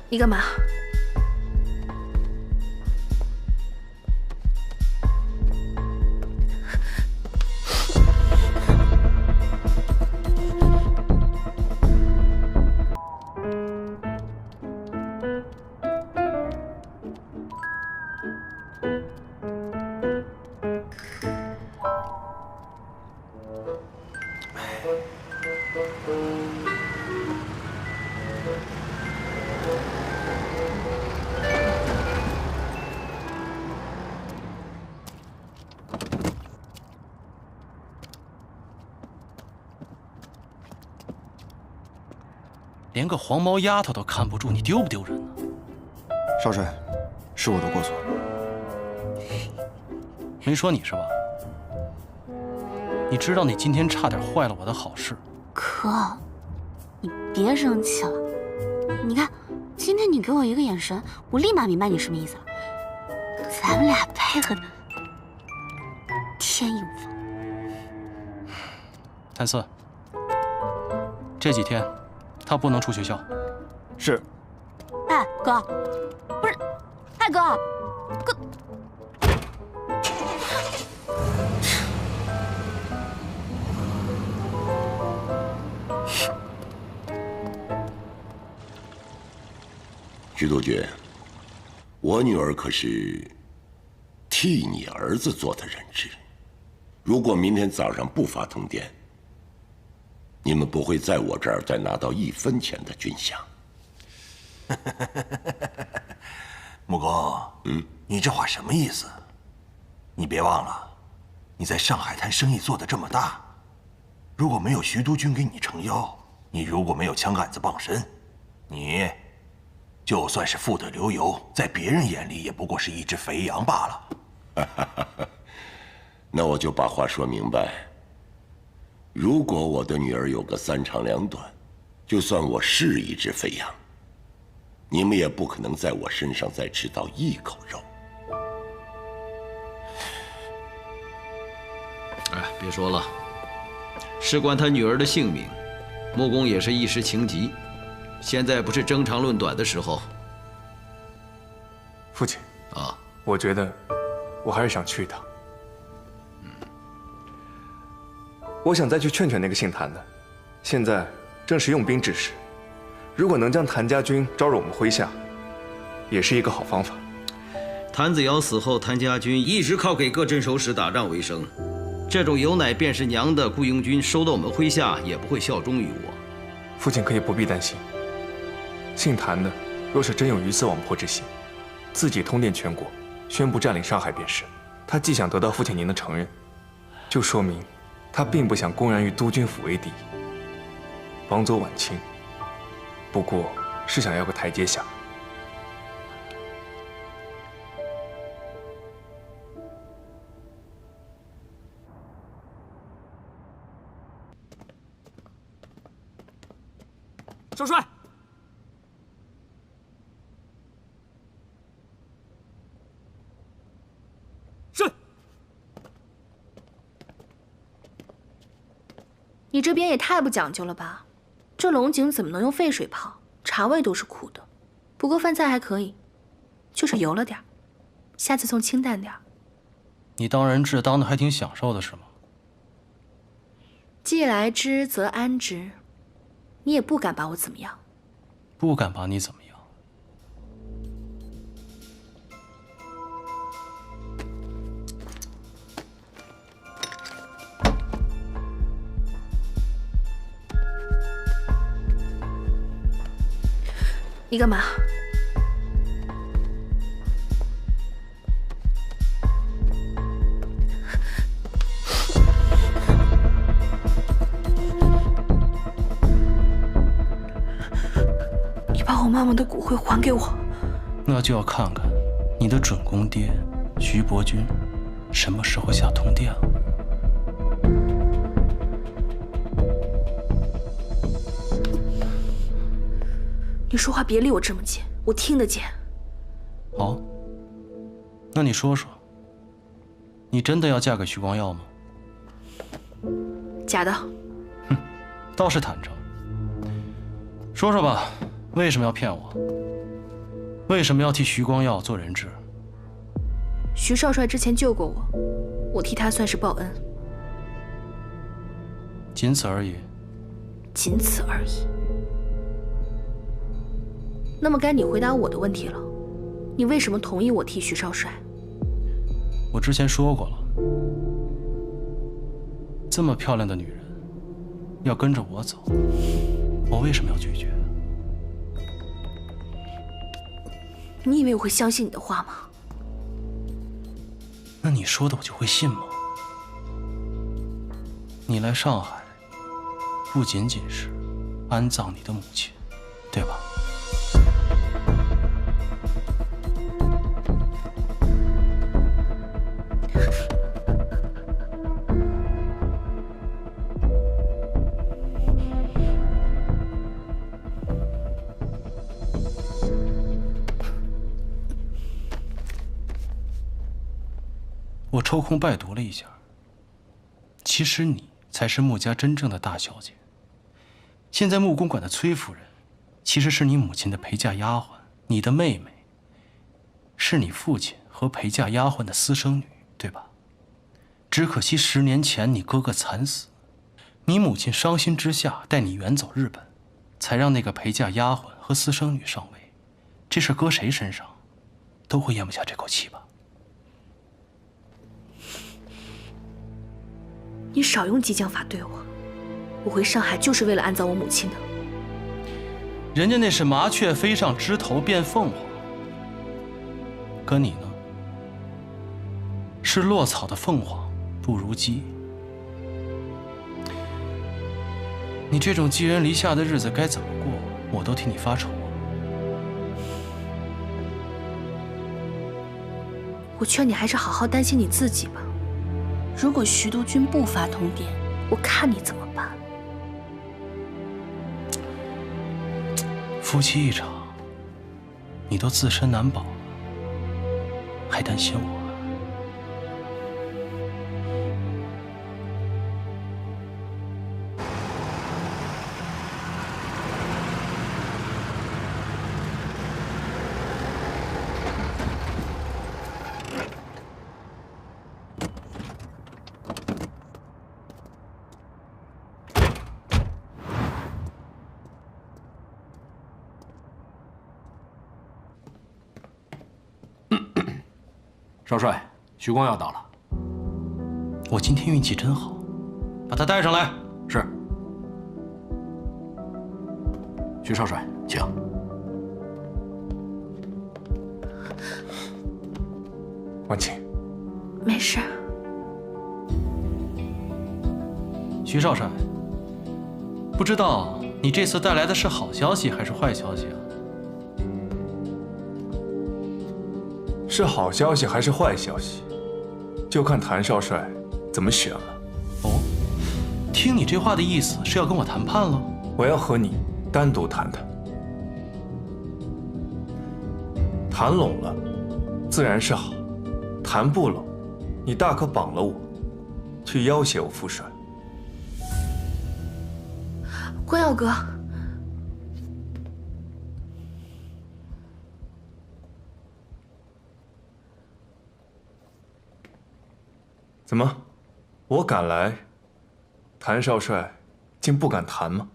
你干嘛？连个黄毛丫头都看不住，你丢不丢人呢？少帅，是我的过错。没说你是吧？你知道你今天差点坏了我的好事。哥，你别生气了。你看，今天你给我一个眼神，我立马明白你什么意思了。咱们俩配合的天衣无缝。谭四，这几天他不能出学校。是。哎，哥，不是，哎哥，哥。徐督军，我女儿可是替你儿子做的人质。如果明天早上不发通电，你们不会在我这儿再拿到1分钱的军饷。木工，你这话什么意思？你别忘了，你在上海滩生意做得这么大，如果没有徐督军给你撑腰，你如果没有枪杆子傍身，你就算是富得流油，在别人眼里也不过是一只肥羊罢了。那我就把话说明白。如果我的女儿有个3长2短，就算我是一只肥羊，你们也不可能在我身上再吃到1口肉。哎，别说了，事关他女儿的性命，木工也是一时情急，现在不是争长论短的时候。父亲啊，我觉得我还是想去一趟。我想再去劝劝那个姓谭的，现在正是用兵之时，如果能将谭家军招入我们麾下，也是一个好方法。谭子尧死后，谭家军一直靠给各镇守使打仗为生，这种有奶便是娘的雇佣军收到我们麾下，也不会效忠于我。父亲可以不必担心，姓谭的若是真有鱼死网破之心，自己通电全国，宣布占领上海便是。他既想得到父亲您的承认，就说明他并不想公然与督军府为敌，往左晚清，不过是想要个台阶下。少帅，是。你这边也太不讲究了吧？这龙井怎么能用沸水泡？茶味都是苦的。不过饭菜还可以，就是油了点儿，下次送清淡点儿。你当人质当的还挺享受的是吗？既来之则安之，你也不敢把我怎么样。不敢把你怎么样。你干嘛？你把我妈妈的骨灰还给我。那就要看看你的准公爹徐伯钧什么时候下通电了。你说话别离我这么近，我听得见。好，那你说说，你真的要嫁给徐光耀吗？假的。哼，倒是坦诚。说说吧，为什么要骗我？为什么要替徐光耀做人质？徐少帅之前救过我，我替他算是报恩，仅此而已。仅此而已。那么该你回答我的问题了，你为什么同意我替徐少帅？我之前说过了，这么漂亮的女人要跟着我走，我为什么要拒绝？你以为我会相信你的话吗？那你说的我就会信吗？你来上海，不仅仅是安葬你的母亲，对吧？我抽空拜读了一下，其实你才是穆家真正的大小姐。现在穆公馆的崔夫人，其实是你母亲的陪嫁丫鬟，你的妹妹是你父亲和陪嫁丫鬟的私生女，对吧？只可惜10年前你哥哥惨死，你母亲伤心之下带你远走日本，才让那个陪嫁丫鬟和私生女上位。这事搁谁身上，都会咽不下这口气吧？你少用激将法对我，我回上海就是为了安葬我母亲的。人家那是麻雀飞上枝头变凤凰，可你呢？是落草的凤凰不如鸡。你这种寄人篱下的日子该怎么过，我都替你发愁啊。我劝你还是好好担心你自己吧。如果徐督军不发通电，我看你怎么办。夫妻一场，你都自身难保了，还担心我？少帅，徐光耀到了。我今天运气真好，把他带上来。是。徐少帅，请。婉清，没事。徐少帅，不知道你这次带来的是好消息还是坏消息啊？是好消息还是坏消息，就看谭少帅怎么选了。哦，听你这话的意思是要跟我谈判了？我要和你单独谈谈。谈拢了，自然是好；谈不拢，你大可绑了我，去要挟我父帅。光耀哥，怎么，我敢来，谭少帅竟不敢谈吗？